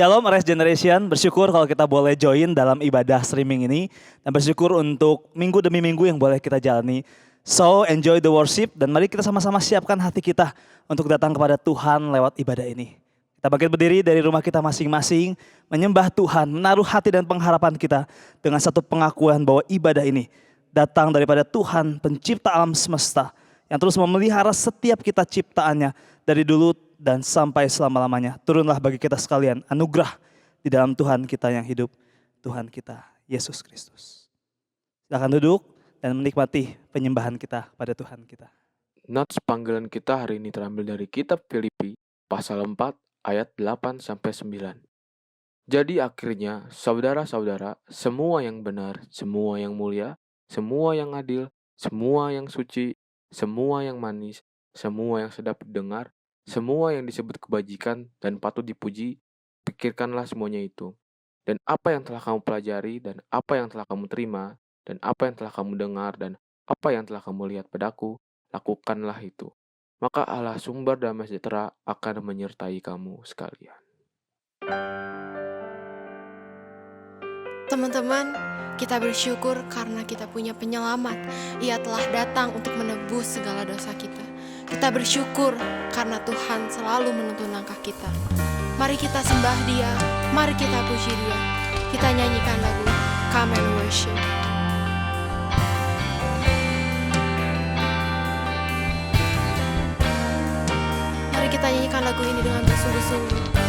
Shalom Rise Generation, bersyukur kalau kita boleh join dalam ibadah streaming ini. Dan bersyukur untuk minggu demi minggu yang boleh kita jalani. So enjoy the worship dan mari kita sama-sama siapkan hati kita untuk datang kepada Tuhan lewat ibadah ini. Kita bangkit berdiri dari rumah kita masing-masing, menyembah Tuhan, menaruh hati dan pengharapan kita dengan satu pengakuan bahwa ibadah ini datang daripada Tuhan pencipta alam semesta yang terus memelihara setiap kita ciptaannya dari dulu dan sampai selama-lamanya. Turunlah bagi kita sekalian anugerah di dalam Tuhan kita yang hidup, Tuhan kita Yesus Kristus. Silakan duduk dan menikmati penyembahan kita pada Tuhan kita. Nats panggilan kita hari ini terambil dari kitab Filipi pasal 4 ayat 8-9. Jadi akhirnya saudara-saudara, semua yang benar, semua yang mulia, semua yang adil, semua yang suci, semua yang manis, semua yang sedap didengar, semua yang disebut kebajikan dan patut dipuji, pikirkanlah semuanya itu. Dan apa yang telah kamu pelajari, dan apa yang telah kamu terima, dan apa yang telah kamu dengar, dan apa yang telah kamu lihat padaku, lakukanlah itu. Maka Allah sumber damai sejahtera akan menyertai kamu sekalian. Teman-teman, kita bersyukur karena kita punya penyelamat. Ia telah datang untuk menebus segala dosa kita. Kita bersyukur karena Tuhan selalu menuntun langkah kita. Mari kita sembah Dia, mari kita puji Dia. Kita nyanyikan lagu Come and Worship. Mari kita nyanyikan lagu ini dengan bersungguh-sungguh.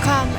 Come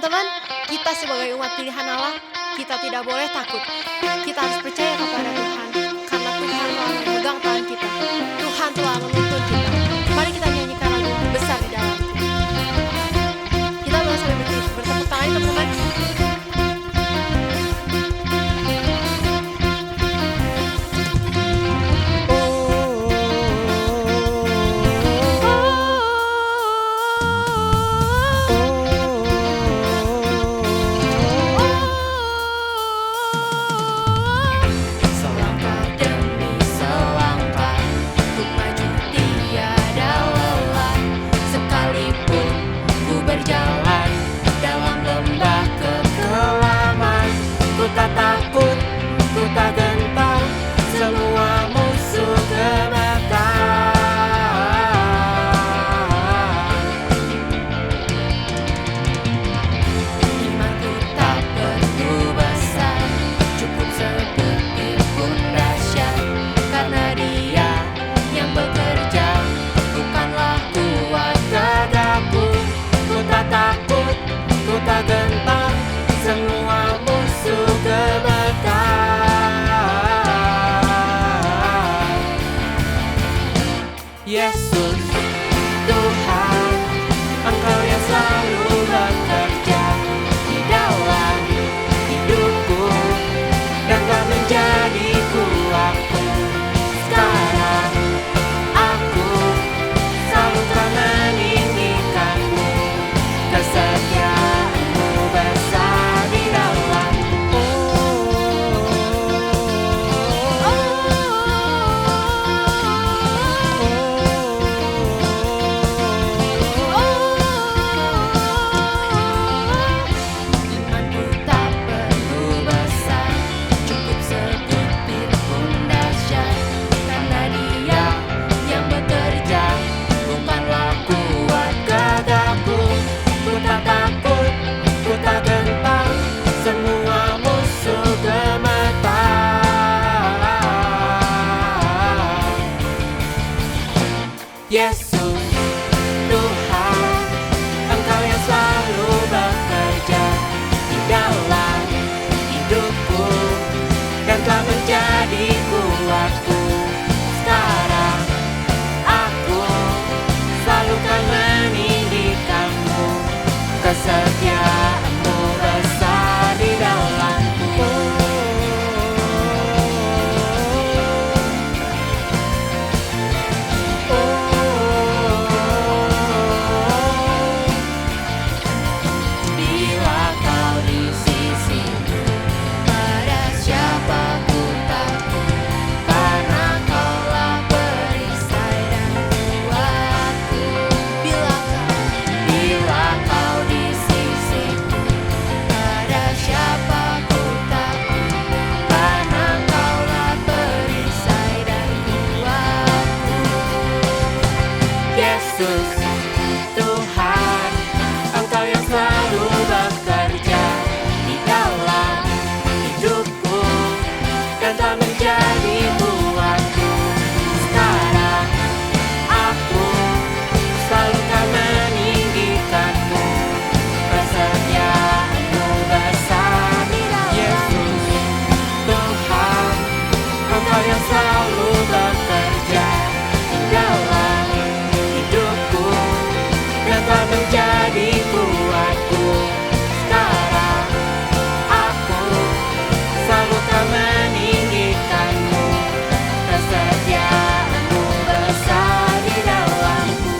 teman-teman, kita sebagai umat pilihan Allah, kita tidak boleh takut. Kita harus percaya kepada Tuhan, karena Tuhan telah memegang tangan kita. Tuhan telah menuntun kita. Mari kita nyanyikan lagu besar di dalamku. Kita boleh sambil bertepuk tangan, teman-teman. Selangkah demi selangkah ku maju tiada lelah. Sekalipun ku berjalan dalam lembah kekelaman, ku tak takut, ku tak gentar, semua musuh gemetar. Imanku tak perlu besar, cukup sebutir pun dahsyat, karena Dia yang bekerja, bukanlah kuat gagahku. Ku tak takut, ku tak gentar, semua musuh gemetar. Yesus, Tuhan, Engkau yang selalu bekerja di dalam hidupku dan telah menjadi kuatku. Sekarang aku selalu kan meninggikanmu, kesetiaanmu besar di dalamku. Imanku tak perlu besar, cukup sebutir pun dahsyat, karena Dia yang bekerja, bukanlah kuat gagahku. Ku tak takut, ku tak gentar, semua musuh gemetar. Yesus, Tuhan, Engkau yang selalu bekerja di dalam hidupku dan telah menjadi kuatku. Sekarang aku selalu kan meninggikanmu, kesetiaanmu besar di dalamku. Bila kau di sisiku, pada siapa ku takut, karena Kaulah perisai dan kuatku. Bila kau di sisiku, pada siapa ku takut, karena Kaulah perisai dan kuatku. Yesus, Tuhan, Engkau yang selalu bekerja di dalam hidupku dan telah menjadi kuatku. Sekarang aku selalu kan meninggikanmu, kesetiaanmu besar di dalam. Yesus, Tuhan, Engkau yang selalu bekerja di dalam hidupku dan telah menjadi kuatku. Sekarang aku selalu kan meninggikanmu, kesetiaanmu besar di dalamku.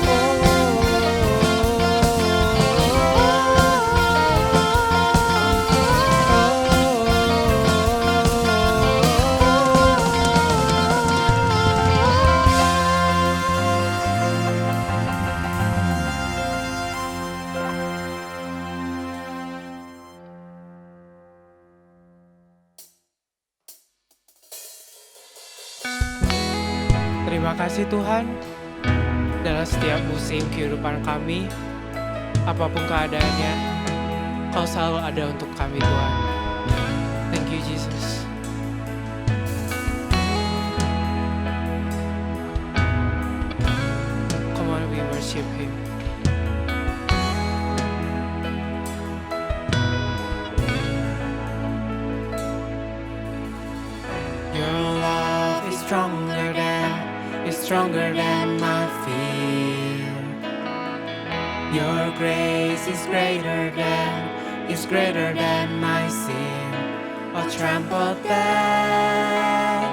Terima kasih Tuhan, dalam setiap musim kehidupan kami, apapun keadaannya, Kau selalu ada untuk kami Tuhan. Thank you Jesus. Come on, we worship Him. stronger than my fear. Your grace is greater than my sin. I'll trample that.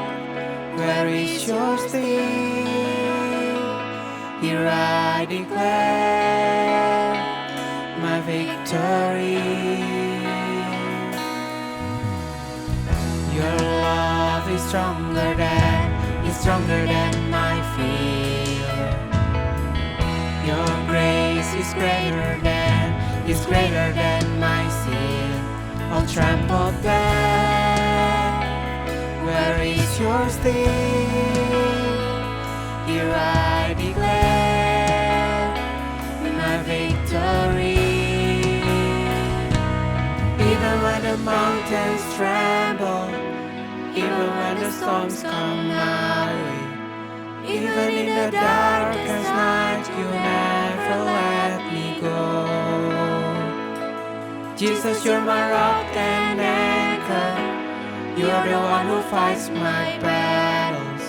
Where is your sting? Here I declare my victory. Your love is stronger than my fear. Your grace is greater than my sin. I'll trample that. Where is your sting? Here I declare my victory. Even when the mountains tremble, even when the storms come my way, even in the darkest night, you never let me go. Jesus, you're my rock and anchor. You're the one who fights my battles.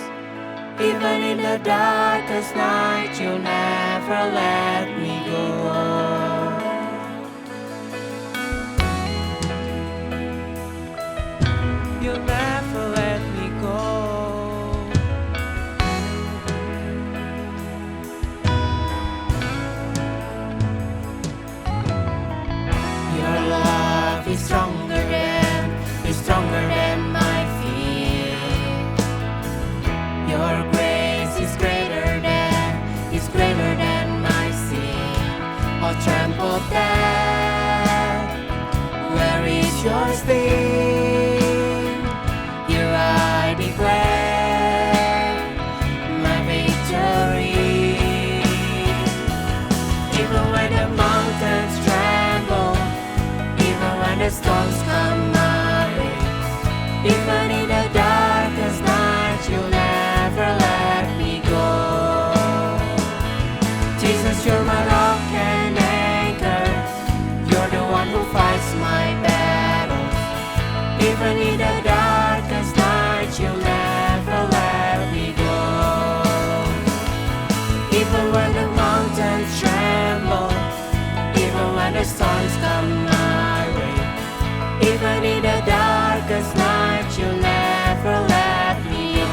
Even in the darkest night, you never let me go. You never let me go. Your love is stronger than my fear. Your grace is greater than my sin. I'll trample that. Where is your sting? Here I declare my victory. Even when the mountains tremble, even when the storms come my way, even in the darkest night, you'll never let me go. Jesus, you're my rock and anchor. You're the one who fights my battles. Even in the darkest night, you'll never let me go. Even when the mountains tremble, even when the storms come my way, even in the darkest night, you'll never let me go.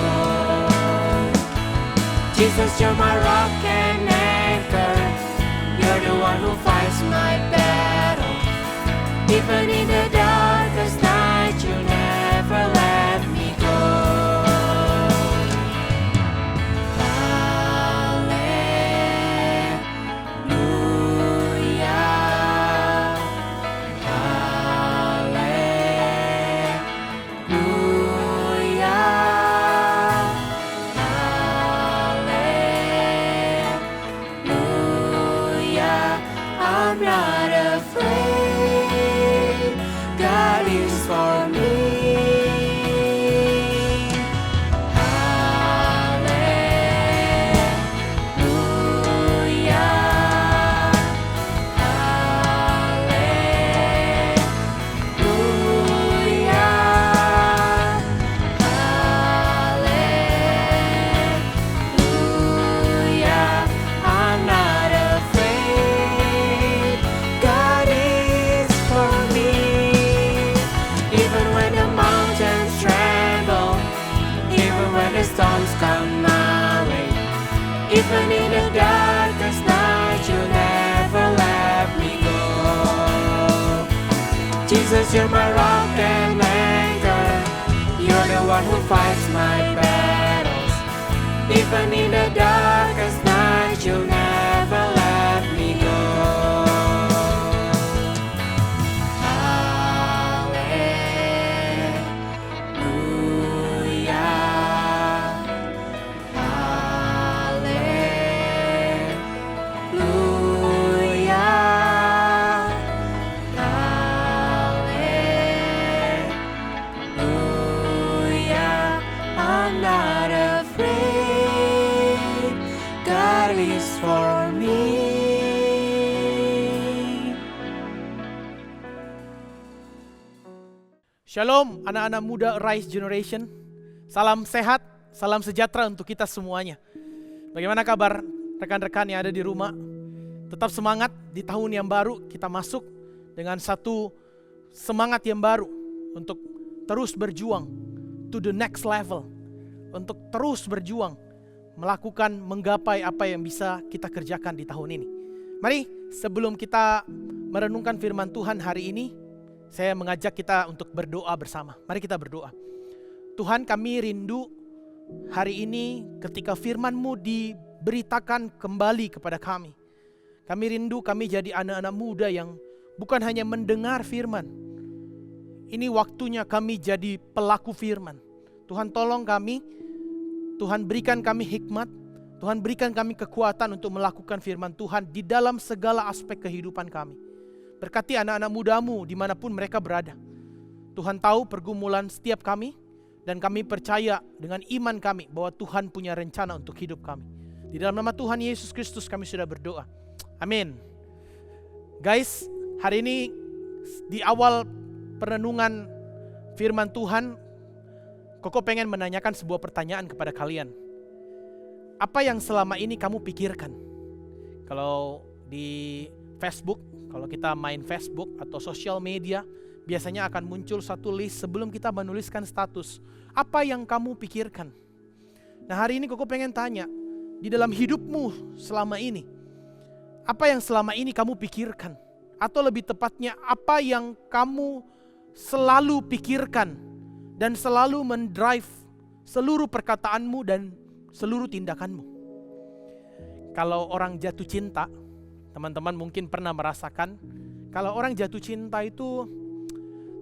Jesus, you're my rock and anchor. You're the one who fights my battle. Even in the darkest night, you never let me go. I'm not afraid. God is for me. Storms come my way. Even in the darkest night, you never let me go. Jesus, you're my rock and anchor. You're the one who fights my battles. Even in the darkest night, you'll never let me go. I'm not afraid. God is for me. Shalom anak-anak muda Rise Generation. Salam sehat, salam sejahtera untuk kita semuanya. Bagaimana kabar rekan-rekan yang ada di rumah? Tetap semangat di tahun yang baru, kita masuk dengan satu semangat yang baru untuk terus berjuang to the next level, untuk terus berjuang melakukan, menggapai apa yang bisa kita kerjakan di tahun ini. Mari sebelum kita merenungkan firman Tuhan hari ini, saya mengajak kita untuk berdoa bersama. Mari kita berdoa. Tuhan, kami rindu hari ini ketika firman-Mu diberitakan kembali kepada kami. Kami rindu kami jadi anak-anak muda yang bukan hanya mendengar firman. Ini waktunya kami jadi pelaku firman. Tuhan tolong kami, Tuhan berikan kami hikmat, Tuhan berikan kami kekuatan untuk melakukan firman Tuhan di dalam segala aspek kehidupan kami. Berkati anak-anak mudamu dimanapun mereka berada. Tuhan tahu pergumulan setiap kami, dan kami percaya dengan iman kami bahwa Tuhan punya rencana untuk hidup kami. Di dalam nama Tuhan Yesus Kristus kami sudah berdoa. Amin. Guys, hari ini di awal perenungan firman Tuhan, Koko pengen menanyakan sebuah pertanyaan kepada kalian. Apa yang selama ini kamu pikirkan? Kalau di Facebook, kalau kita main Facebook atau sosial media, biasanya akan muncul satu list sebelum kita menuliskan status. Apa yang kamu pikirkan? Nah, hari ini Koko pengen tanya, di dalam hidupmu selama ini, apa yang selama ini kamu pikirkan? Atau lebih tepatnya, apa yang kamu selalu pikirkan dan selalu mendrive seluruh perkataanmu dan seluruh tindakanmu? Kalau orang jatuh cinta, teman-teman mungkin pernah merasakan, kalau orang jatuh cinta itu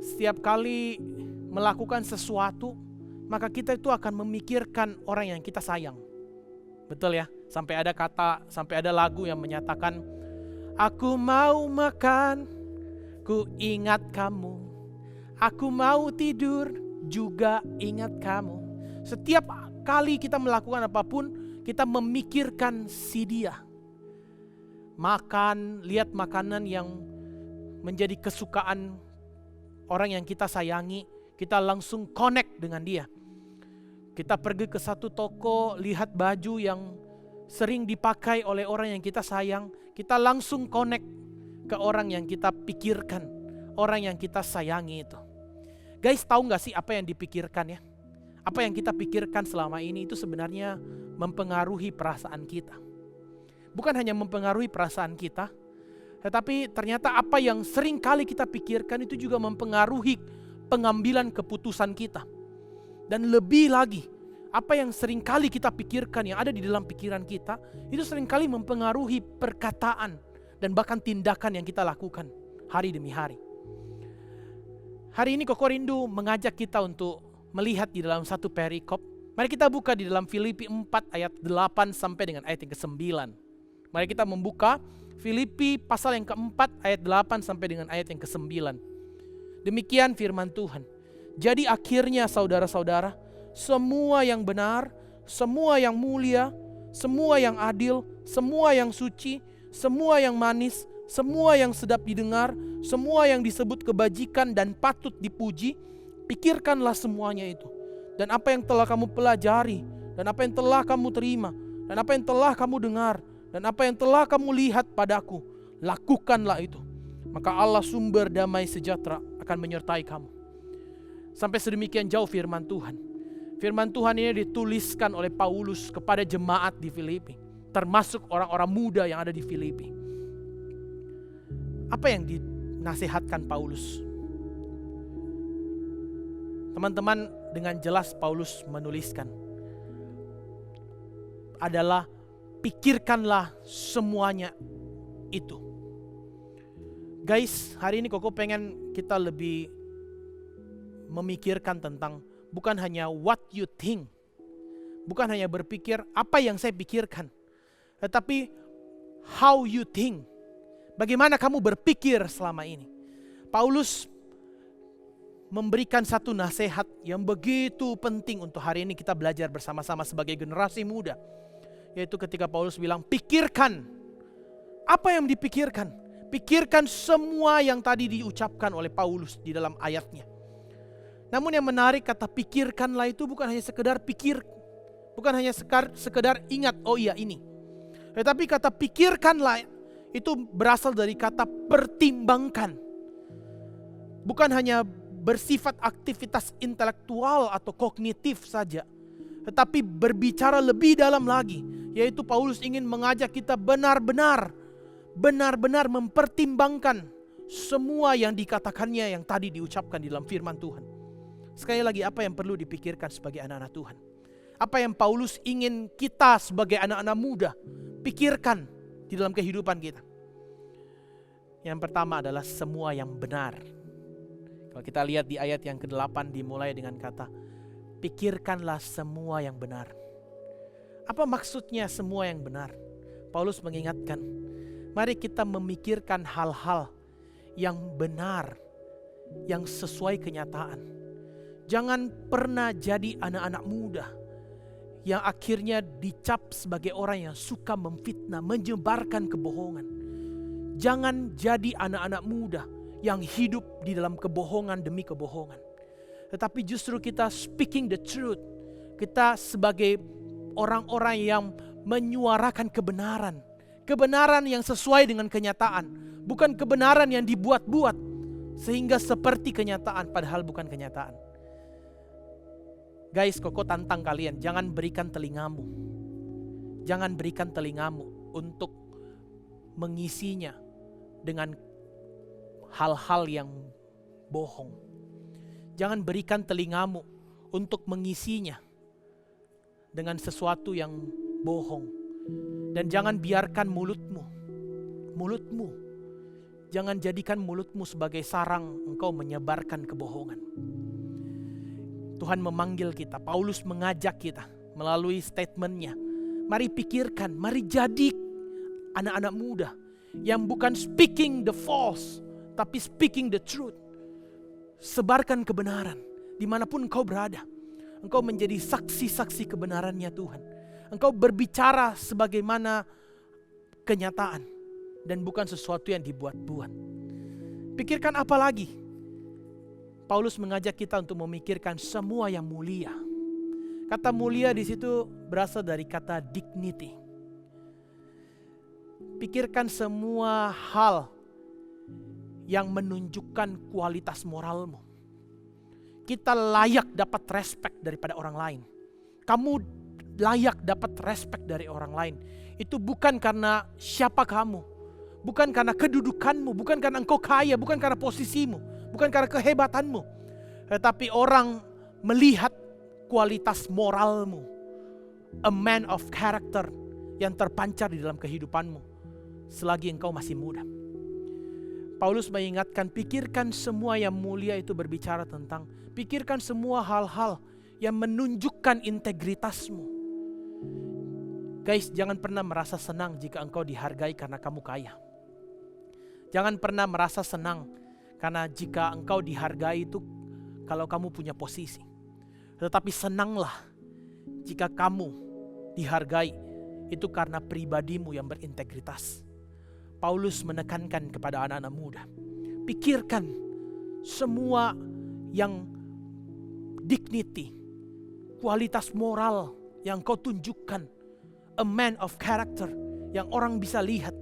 setiap kali melakukan sesuatu, maka kita itu akan memikirkan orang yang kita sayang. Betul ya? Sampai ada lagu yang menyatakan, aku mau makan, ku ingat kamu. Aku mau tidur, juga ingat kamu. Setiap kali kita melakukan apapun, kita memikirkan si dia. Makan, lihat makanan yang menjadi kesukaan orang yang kita sayangi, kita langsung connect dengan dia. Kita pergi ke satu toko, lihat baju yang sering dipakai oleh orang yang kita sayang, kita langsung connect ke orang yang kita pikirkan, orang yang kita sayangi itu. Guys, tahu gak sih apa yang dipikirkan ya? Apa yang kita pikirkan selama ini itu sebenarnya mempengaruhi perasaan kita. Bukan hanya mempengaruhi perasaan kita, tetapi ternyata apa yang sering kali kita pikirkan itu juga mempengaruhi pengambilan keputusan kita. Dan lebih lagi, apa yang sering kali kita pikirkan yang ada di dalam pikiran kita, itu sering kali mempengaruhi perkataan dan bahkan tindakan yang kita lakukan hari demi hari. Hari ini Koko rindu mengajak kita untuk melihat di dalam satu perikop. Mari kita buka di dalam Filipi 4 ayat 8 sampai dengan ayat yang ke-9. Mari kita membuka Filipi pasal yang keempat ayat 8 sampai dengan ayat yang ke-9. Demikian firman Tuhan. Jadi akhirnya saudara-saudara, semua yang benar, semua yang mulia, semua yang adil, semua yang suci, semua yang manis, semua yang sedap didengar, semua yang disebut kebajikan dan patut dipuji, pikirkanlah semuanya itu. Dan apa yang telah kamu pelajari, dan apa yang telah kamu terima, dan apa yang telah kamu dengar, dan apa yang telah kamu lihat padaku, lakukanlah itu. Maka Allah sumber damai sejahtera akan menyertai kamu. Sampai sedemikian jauh firman Tuhan. Firman Tuhan ini dituliskan oleh Paulus kepada jemaat di Filipi, termasuk orang-orang muda yang ada di Filipi. Apa yang dinasihatkan Paulus? Teman-teman, dengan jelas Paulus menuliskan adalah pikirkanlah semuanya itu. Guys, hari ini Koko pengen kita lebih memikirkan tentang bukan hanya what you think, bukan hanya berpikir apa yang saya pikirkan, tetapi how you think. Bagaimana kamu berpikir selama ini? Paulus memberikan satu nasihat yang begitu penting untuk hari ini kita belajar bersama-sama sebagai generasi muda. Yaitu ketika Paulus bilang, pikirkan. Apa yang dipikirkan? Pikirkan semua yang tadi diucapkan oleh Paulus di dalam ayatnya. Namun yang menarik, kata pikirkanlah itu bukan hanya sekedar pikir, Bukan hanya sekedar ingat, oh iya ini. Tetapi kata pikirkanlah itu berasal dari kata pertimbangkan. Bukan hanya bersifat aktivitas intelektual atau kognitif saja, tetapi berbicara lebih dalam lagi, yaitu Paulus ingin mengajak kita benar-benar mempertimbangkan semua yang dikatakannya yang tadi diucapkan di dalam firman Tuhan. Sekali lagi, apa yang perlu dipikirkan sebagai anak-anak Tuhan? Apa yang Paulus ingin kita sebagai anak-anak muda pikirkan di dalam kehidupan kita? Yang pertama adalah semua yang benar. Kalau kita lihat di ayat yang ke-8 dimulai dengan kata, pikirkanlah semua yang benar. Apa maksudnya semua yang benar? Paulus mengingatkan, mari kita memikirkan hal-hal yang benar, yang sesuai kenyataan. Jangan pernah jadi anak-anak muda yang akhirnya dicap sebagai orang yang suka memfitnah, menyebarkan kebohongan. Jangan jadi anak-anak muda yang hidup di dalam kebohongan demi kebohongan. Tetapi justru kita speaking the truth. Kita sebagai orang-orang yang menyuarakan kebenaran. Kebenaran yang sesuai dengan kenyataan. Bukan kebenaran yang dibuat-buat sehingga seperti kenyataan padahal bukan kenyataan. Guys, Koko tantang kalian, jangan berikan telingamu. Jangan berikan telingamu untuk mengisinya dengan hal-hal yang bohong. Jangan berikan telingamu untuk mengisinya dengan sesuatu yang bohong. Dan jangan biarkan mulutmu, jangan jadikan mulutmu sebagai sarang engkau menyebarkan kebohongan. Tuhan memanggil kita, Paulus mengajak kita melalui statementnya. Mari pikirkan, mari jadi anak-anak muda yang bukan speaking the false, tapi speaking the truth. Sebarkan kebenaran dimanapun engkau berada. Engkau menjadi saksi-saksi kebenarannya Tuhan. Engkau berbicara sebagaimana kenyataan dan bukan sesuatu yang dibuat-buat. Pikirkan apa lagi? Paulus mengajak kita untuk memikirkan semua yang mulia. Kata mulia di situ berasal dari kata dignity. Pikirkan semua hal yang menunjukkan kualitas moralmu. Kita layak dapat respect daripada orang lain. Kamu layak dapat respect dari orang lain. Itu bukan karena siapa kamu, bukan karena kedudukanmu, bukan karena engkau kaya, bukan karena posisimu, bukan karena kehebatanmu, tetapi orang melihat kualitas moralmu, a man of character yang terpancar di dalam kehidupanmu selagi engkau masih muda. Paulus mengingatkan, pikirkan semua yang mulia itu berbicara tentang, pikirkan semua hal-hal yang menunjukkan integritasmu. Guys, jangan pernah merasa senang jika engkau dihargai karena kamu kaya. Jangan pernah merasa senang karena jika engkau dihargai itu kalau kamu punya posisi. Tetapi senanglah jika kamu dihargai itu karena pribadimu yang berintegritas. Paulus menekankan kepada anak-anak muda, pikirkan semua yang dignity, kualitas moral yang kau tunjukkan, a man of character yang orang bisa lihat,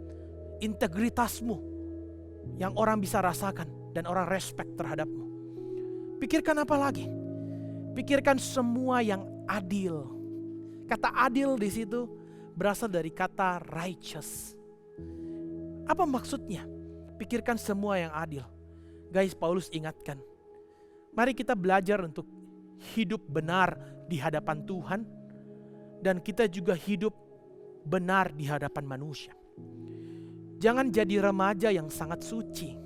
integritasmu yang orang bisa rasakan dan orang respect terhadapmu. Pikirkan apa lagi? Pikirkan semua yang adil. Kata adil di situ berasal dari kata righteous. Apa maksudnya? Pikirkan semua yang adil. Guys, Paulus ingatkan, mari kita belajar untuk hidup benar di hadapan Tuhan dan kita juga hidup benar di hadapan manusia. Jangan jadi remaja yang sangat suci.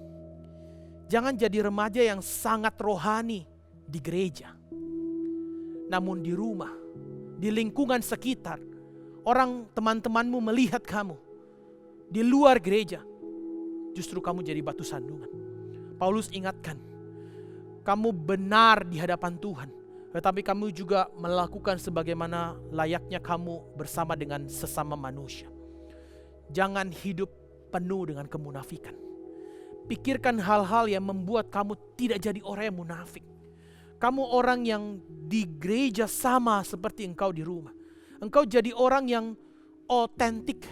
Jangan jadi remaja yang sangat rohani di gereja. Namun di rumah, di lingkungan sekitar, orang teman-temanmu melihat kamu. Di luar gereja, justru kamu jadi batu sandungan. Paulus ingatkan, kamu benar di hadapan Tuhan, tetapi kamu juga melakukan sebagaimana layaknya kamu bersama dengan sesama manusia. Jangan hidup penuh dengan kemunafikan. Pikirkan hal-hal yang membuat kamu tidak jadi orang yang munafik. Kamu orang yang di gereja sama seperti engkau di rumah. Engkau jadi orang yang otentik.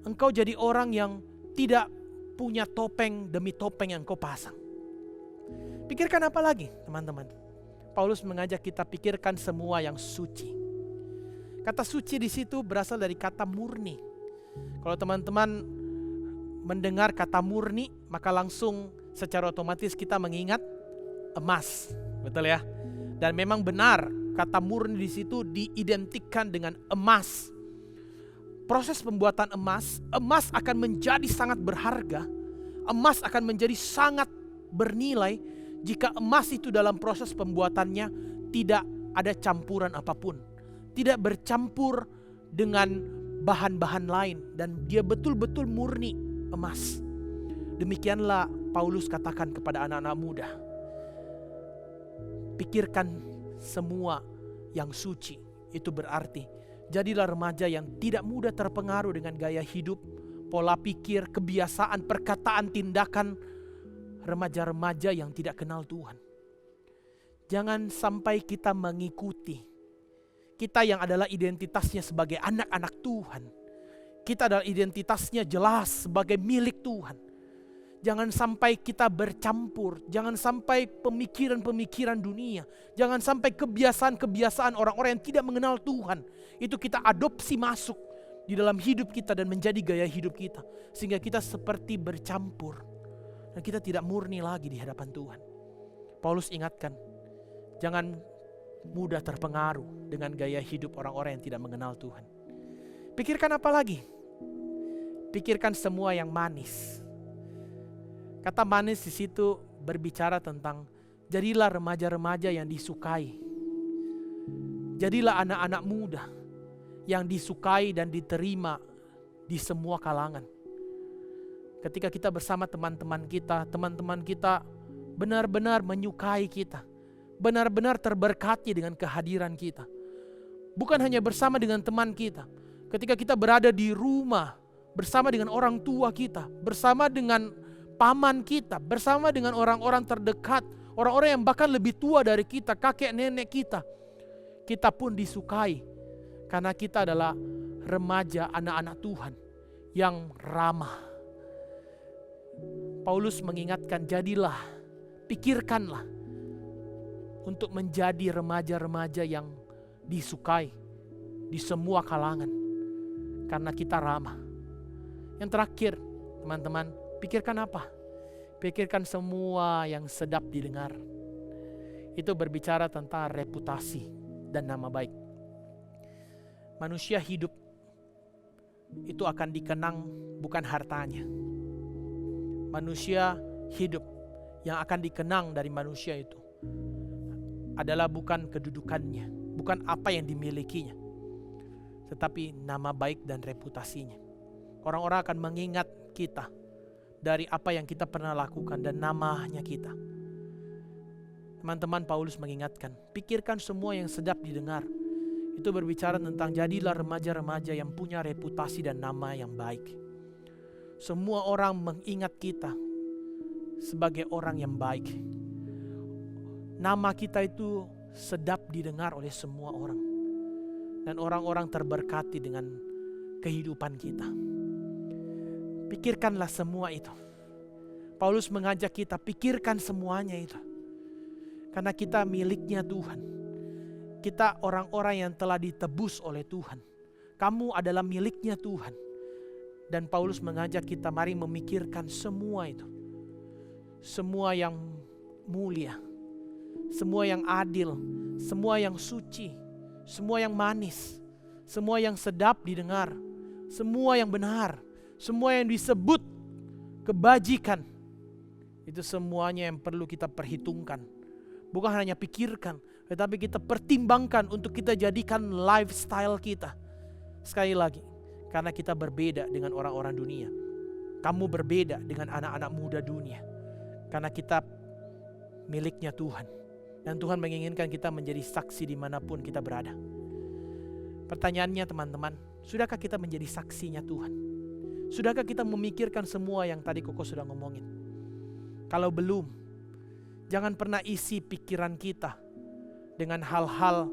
Engkau jadi orang yang tidak punya topeng demi topeng yang engkau pasang. Pikirkan apa lagi, teman-teman? Paulus mengajak kita pikirkan semua yang suci. Kata suci di situ berasal dari kata murni. Kalau teman-teman mendengar kata murni, maka langsung secara otomatis kita mengingat emas, betul ya? Dan memang benar, kata murni di situ diidentikan dengan emas. Proses pembuatan emas akan menjadi sangat berharga. Emas akan menjadi sangat bernilai jika emas itu dalam proses pembuatannya tidak ada campuran apapun. Tidak bercampur dengan bahan-bahan lain dan dia betul-betul murni emas. Demikianlah Paulus katakan kepada anak-anak muda. Pikirkan semua yang suci. Itu berarti jadilah remaja yang tidak mudah terpengaruh dengan gaya hidup, pola pikir, kebiasaan, perkataan, tindakan remaja-remaja yang tidak kenal Tuhan. Jangan sampai kita mengikuti. Kita yang adalah identitasnya sebagai anak-anak Tuhan. Kita adalah identitasnya jelas sebagai milik Tuhan. Jangan sampai kita bercampur. Jangan sampai pemikiran-pemikiran dunia. Jangan sampai kebiasaan-kebiasaan orang-orang yang tidak mengenal Tuhan. Itu kita adopsi masuk di dalam hidup kita dan menjadi gaya hidup kita. Sehingga kita seperti bercampur. Dan kita tidak murni lagi di hadapan Tuhan. Paulus ingatkan, jangan mudah terpengaruh dengan gaya hidup orang-orang yang tidak mengenal Tuhan. Pikirkan apa lagi? Pikirkan semua yang manis. Kata manis di situ berbicara tentang jadilah remaja-remaja yang disukai. Jadilah anak-anak muda yang disukai dan diterima di semua kalangan. Ketika kita bersama teman-teman kita benar-benar menyukai kita. Benar-benar terberkati dengan kehadiran kita. Bukan hanya bersama dengan teman kita. Ketika kita berada di rumah, bersama dengan orang tua kita, bersama dengan paman kita, bersama dengan orang-orang terdekat, orang-orang yang bahkan lebih tua dari kita, kakek nenek kita. Kita pun disukai karena kita adalah remaja anak-anak Tuhan yang ramah. Paulus mengingatkan, jadilah, pikirkanlah untuk menjadi remaja-remaja yang disukai di semua kalangan. Karena kita ramah. Yang terakhir, teman-teman, pikirkan apa? Pikirkan semua yang sedap didengar. Itu berbicara tentang reputasi dan nama baik. Manusia hidup itu akan dikenang bukan hartanya. Manusia hidup yang akan dikenang dari manusia itu adalah bukan kedudukannya, bukan apa yang dimilikinya, tetapi nama baik dan reputasinya. Orang-orang akan mengingat kita dari apa yang kita pernah lakukan dan namanya kita. Teman-teman, Paulus mengingatkan, pikirkan semua yang sedap didengar. Itu berbicara tentang jadilah remaja-remaja yang punya reputasi dan nama yang baik. Semua orang mengingat kita sebagai orang yang baik. Nama kita itu sedap didengar oleh semua orang. Dan orang-orang terberkati dengan kehidupan kita. Pikirkanlah semua itu. Paulus mengajak kita pikirkan semuanya itu. Karena kita miliknya Tuhan. Kita orang-orang yang telah ditebus oleh Tuhan. Kamu adalah miliknya Tuhan. Dan Paulus mengajak kita mari memikirkan semua itu. Semua yang mulia. Semua yang adil, semua yang suci, semua yang manis, semua yang sedap didengar, semua yang benar, semua yang disebut kebajikan. Itu semuanya yang perlu kita perhitungkan. Bukan hanya pikirkan, tetapi kita pertimbangkan untuk kita jadikan lifestyle kita. Sekali lagi, karena kita berbeda dengan orang-orang dunia. Kamu berbeda dengan anak-anak muda dunia. Karena kita miliknya Tuhan. Dan Tuhan menginginkan kita menjadi saksi dimanapun kita berada. Pertanyaannya teman-teman, sudahkah kita menjadi saksinya Tuhan? Sudahkah kita memikirkan semua yang tadi Koko sudah ngomongin? Kalau belum, jangan pernah isi pikiran kita dengan hal-hal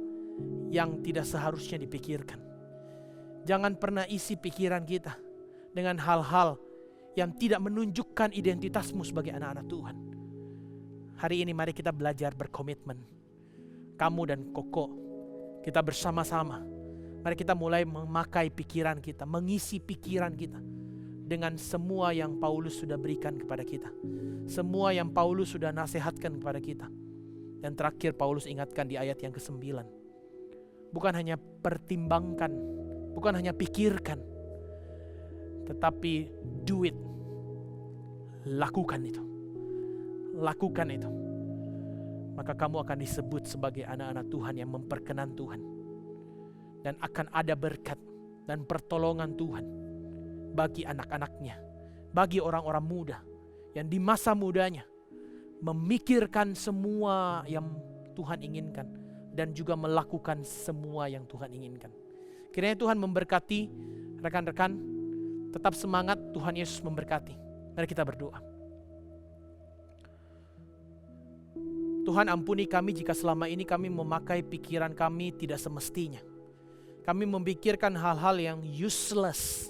yang tidak seharusnya dipikirkan. Jangan pernah isi pikiran kita dengan hal-hal yang tidak menunjukkan identitasmu sebagai anak-anak Tuhan. Hari ini mari kita belajar berkomitmen. Kamu dan Koko, kita bersama-sama. Mari kita mulai memakai pikiran kita, mengisi pikiran kita dengan semua yang Paulus sudah berikan kepada kita. Semua yang Paulus sudah nasihatkan kepada kita. Dan terakhir Paulus ingatkan di ayat yang ke-9. Bukan hanya pertimbangkan, bukan hanya pikirkan, tetapi do it. Lakukan itu. Lakukan itu. Maka kamu akan disebut sebagai anak-anak Tuhan yang memperkenan Tuhan. Dan akan ada berkat dan pertolongan Tuhan bagi anak-anaknya, bagi orang-orang muda yang di masa mudanya memikirkan semua yang Tuhan inginkan dan juga melakukan semua yang Tuhan inginkan. Kiranya Tuhan memberkati rekan-rekan, tetap semangat, Tuhan Yesus memberkati. Mari kita berdoa. Tuhan, ampuni kami jika selama ini kami memakai pikiran kami tidak semestinya. Kami memikirkan hal-hal yang useless.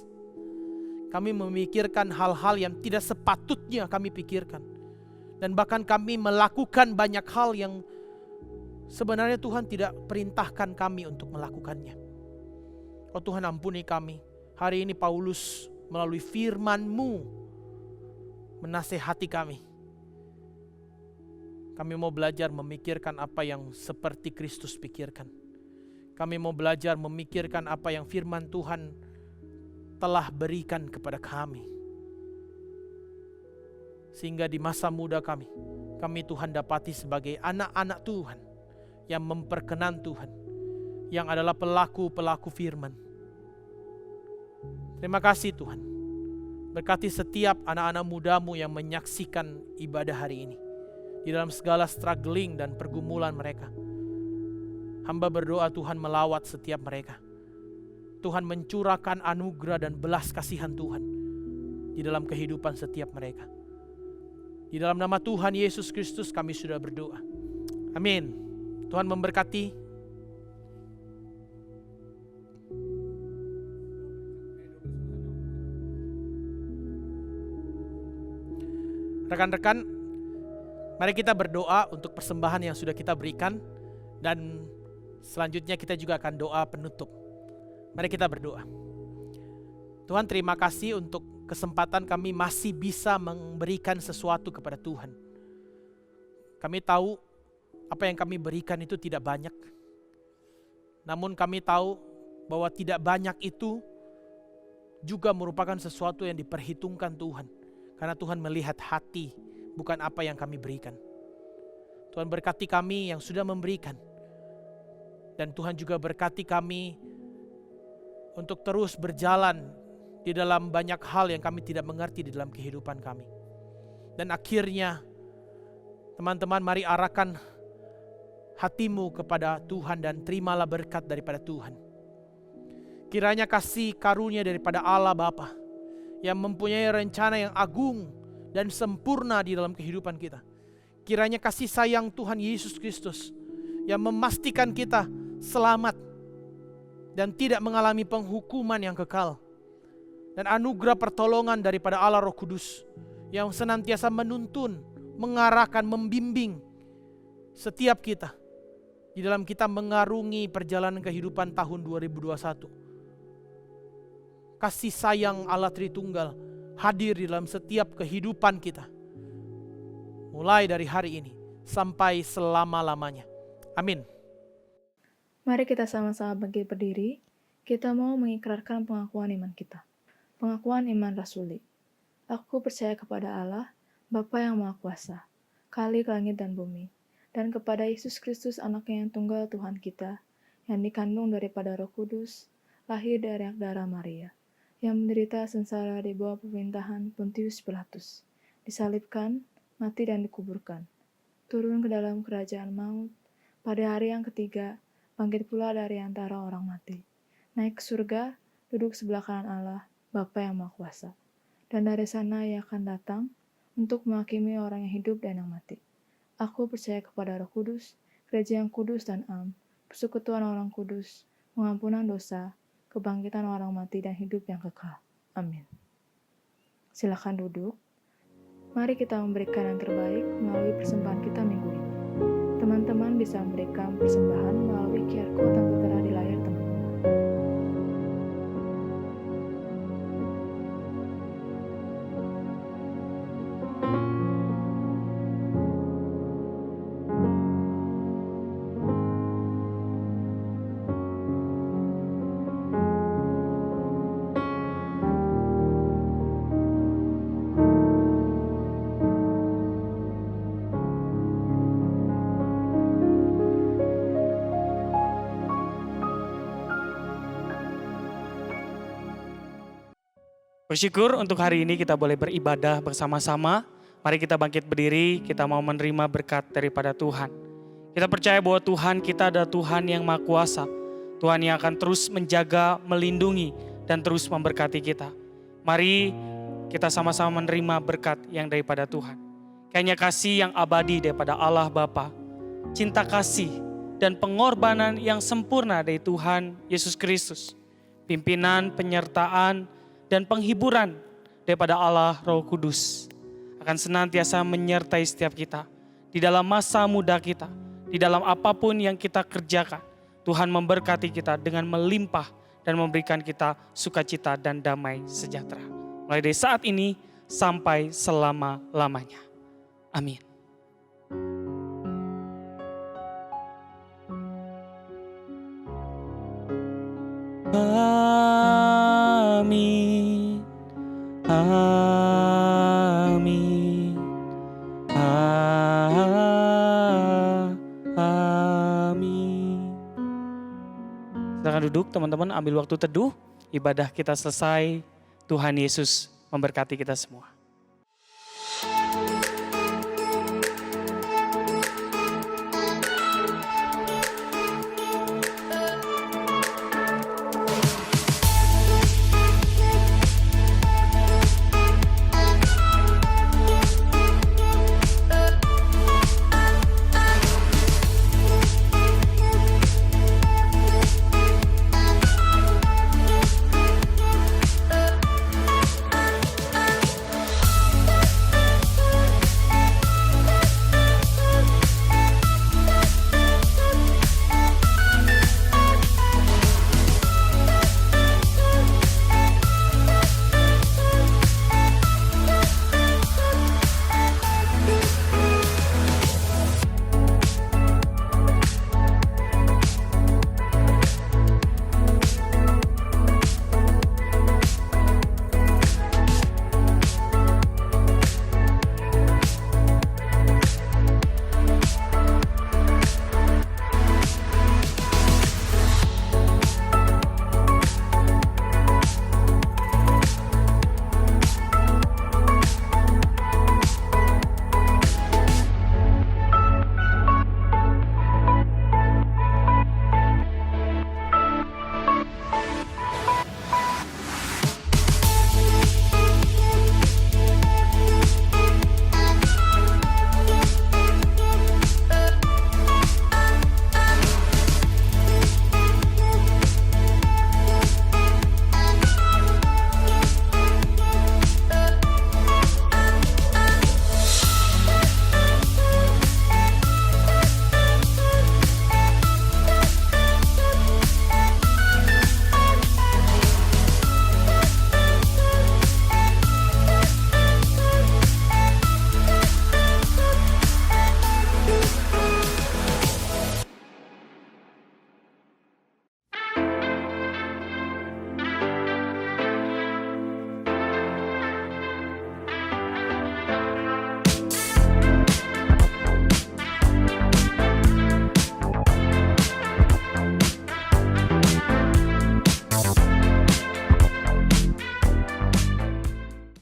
Kami memikirkan hal-hal yang tidak sepatutnya kami pikirkan. Dan bahkan kami melakukan banyak hal yang sebenarnya Tuhan tidak perintahkan kami untuk melakukannya. Oh Tuhan, ampuni kami. Hari ini Paulus melalui firman-Mu menasehati kami. Kami mau belajar memikirkan apa yang seperti Kristus pikirkan. Kami mau belajar memikirkan apa yang firman Tuhan telah berikan kepada kami. Sehingga di masa muda kami Tuhan dapati sebagai anak-anak Tuhan yang memperkenan Tuhan, yang adalah pelaku-pelaku firman. Terima kasih Tuhan. Berkati setiap anak-anak mudamu yang menyaksikan ibadah hari ini. Di dalam segala struggling dan pergumulan mereka. Hamba berdoa Tuhan melawat setiap mereka. Tuhan mencurahkan anugerah dan belas kasihan Tuhan di dalam kehidupan setiap mereka. Di dalam nama Tuhan Yesus Kristus kami sudah berdoa. Amin. Tuhan memberkati. Rekan-rekan, mari kita berdoa untuk persembahan yang sudah kita berikan. Dan selanjutnya kita juga akan doa penutup. Mari kita berdoa. Tuhan, terima kasih untuk kesempatan kami masih bisa memberikan sesuatu kepada Tuhan. Kami tahu apa yang kami berikan itu tidak banyak. Namun kami tahu bahwa tidak banyak itu juga merupakan sesuatu yang diperhitungkan Tuhan. Karena Tuhan melihat hati, bukan apa yang kami berikan. Tuhan berkati kami yang sudah memberikan. Dan Tuhan juga berkati kami untuk terus berjalan di dalam banyak hal yang kami tidak mengerti di dalam kehidupan kami. Dan akhirnya, teman-teman, mari arahkan hatimu kepada Tuhan dan terimalah berkat daripada Tuhan. Kiranya kasih karunia daripada Allah Bapa yang mempunyai rencana yang agung dan sempurna di dalam kehidupan kita. Kiranya kasih sayang Tuhan Yesus Kristus yang memastikan kita selamat dan tidak mengalami penghukuman yang kekal. Dan anugerah pertolongan daripada Allah Roh Kudus yang senantiasa menuntun, mengarahkan, membimbing setiap kita di dalam kita mengarungi perjalanan kehidupan tahun 2021. Kasih sayang Allah Tritunggal hadir di dalam setiap kehidupan kita. Mulai dari hari ini sampai selama-lamanya. Amin. Mari kita sama-sama bangkit berdiri. Kita mau mengikrarkan pengakuan iman kita. Pengakuan iman rasuli. Aku percaya kepada Allah, Bapa yang Maha Kuasa, Khalik langit dan bumi, dan kepada Yesus Kristus anaknya yang tunggal Tuhan kita, yang dikandung daripada Roh Kudus, lahir dari darah Maria, yang menderita sengsara di bawah pemerintahan Pontius Pilatus, disalibkan, mati dan dikuburkan, turun ke dalam kerajaan maut, pada hari yang ketiga, bangkit pula dari antara orang mati, naik ke surga, duduk sebelah kanan Allah, Bapa yang Maha Kuasa. Dan dari sana ia akan datang untuk menghakimi orang yang hidup dan yang mati. Aku percaya kepada Roh Kudus, gereja yang kudus dan am, persekutuan orang kudus, pengampunan dosa, kebangkitan orang mati, dan hidup yang kekal. Amin. Silakan duduk. Mari kita memberikan yang terbaik melalui persembahan kita minggu ini. Teman-teman bisa memberikan persembahan melalui QR Code yang tertera di layar teman-teman. Bersyukur untuk hari ini kita boleh beribadah bersama-sama. Mari kita bangkit berdiri, kita mau menerima berkat daripada Tuhan. Kita percaya bahwa Tuhan kita adalah Tuhan yang Maha Kuasa. Tuhan yang akan terus menjaga, melindungi, dan terus memberkati kita. Mari kita sama-sama menerima berkat yang daripada Tuhan. Kayaknya kasih yang abadi daripada Allah Bapa, cinta kasih dan pengorbanan yang sempurna dari Tuhan Yesus Kristus, pimpinan, penyertaan, dan penghiburan daripada Allah Roh Kudus akan senantiasa menyertai setiap kita di dalam masa muda kita, di dalam apapun yang kita kerjakan. Tuhan memberkati kita dengan melimpah dan memberikan kita sukacita dan damai sejahtera. Mulai dari saat ini sampai selama-lamanya. Amin. Amin. Amin. Amin. Silakan duduk teman-teman, ambil waktu teduh. Ibadah kita selesai. Tuhan Yesus memberkati kita semua.